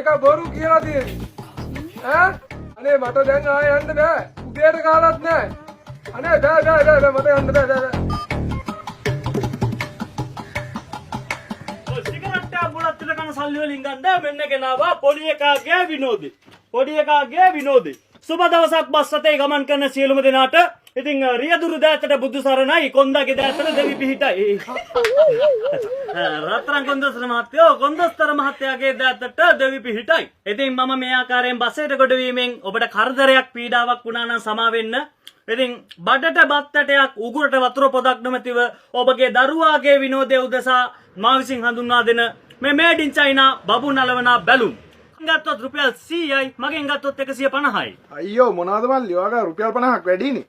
ඒක බොරු කියලා තියෙන්නේ. ඈ? අනේ මට දැන් ආයෙ යන්න බෑ. උදේට කාලත් නෑ. අනේ බෑ මට යන්න බෑ. ඔය සිගරට් එක බුලත් කන සල්ලි වලින් ගන්න මෙන්න ගෙනාවා පොඩි එකාගේ විනෝදේ. පොඩි එකාගේ විනෝදේ. සුබ දවසක් බස් රථයේ ගමන් කරන සියලුම දෙනාට ඉතින් රියදුරු දෑතට බුදු සරණයි කොන්දගේ දෑතට දෙවි පිහිටයි. රත්තරන් කොන්දස්තර මහත්තයෝ කොන්දස්තර මහත්තයාගේ දෑතට දෙවි පිහිටයි. ඉතින් මම මේ ආකාරයෙන් බසයට ගොඩ වීමෙන් ඔබට කරදරයක් පීඩාවක් වුණා නම් සමා වෙන්න. ඉතින් බඩට බත් ඇටයක් උගුරට වතුර පොදක් නොමැතිව ඔබගේ දරුවාගේ විනෝදයේ උදෙසා මා විසින් හඳුන්වා දෙන මේ මේඩ් ඉන් චයිනා බබු නලවනා බැලුම්. ගත්තොත් රුපියල් 100යි මගෙන් ගත්තොත් 150යි. අයියෝ මොනවද මල්ලි ඔයාලා රුපියල් 50ක් වැඩිනේ.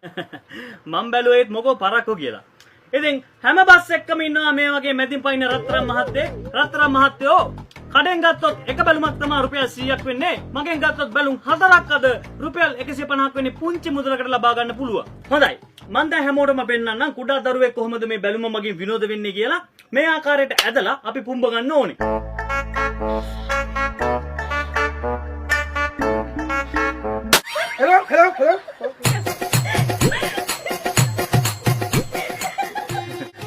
මම බැලුවේත් මොකෝ පරක්කෝ කියලා. ඉතින් හැම බස් එක්කම ඉන්නවා මේ වගේ මැදින් පයින් රත්තරන් මහත්තයෝ කඩෙන් ගත්තොත් එක බැලුමක් තමයි රුපියල් 100ක් වෙන්නේ. මගෙන් ගත්තොත් බැලුම් 4ක් අද රුපියල් 150ක් වෙන්නේ පුංචි මුදලකට ලබා ගන්න පුළුවන්. හොඳයි. මම දැන් හැමෝටම පෙන්නන්නම් කුඩා දරුවෙක් කොහොමද මේ බැලුම මගින් විනෝද වෙන්නේ කියලා. මේ ආකාරයට ඇදලා අපි පුම්බ ගන්න ඕනේ. හෙලෝ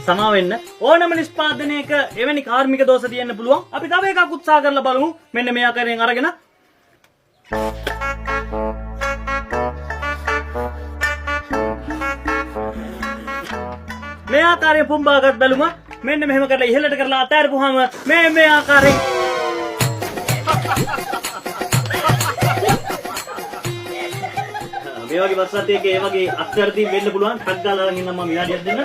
සමා වෙන්න ඕනම නිෂ්පාදනයක එවැනි කාර්මික දෝෂ තියෙන්න පුළුවන්. අපි තව එකක් උත්සාහ කරලා බලමු. මෙන්න මේ ආකාරයෙන් අරගෙන මේ ආකාරයෙන් පුම්බාගත් බැලුම මෙන්න මෙහෙම කරලා ඉහළට කරලා අතෑරපුවාම මේ ආකාරයෙන් මේ වගේ වස්සත් එක ඒ වගේ අත්‍යර්ථයෙන් වෙන්න පුළුවන්. ටක් ගාලා අරන් ඉන්නම් මම විනාඩියක් දෙන්න.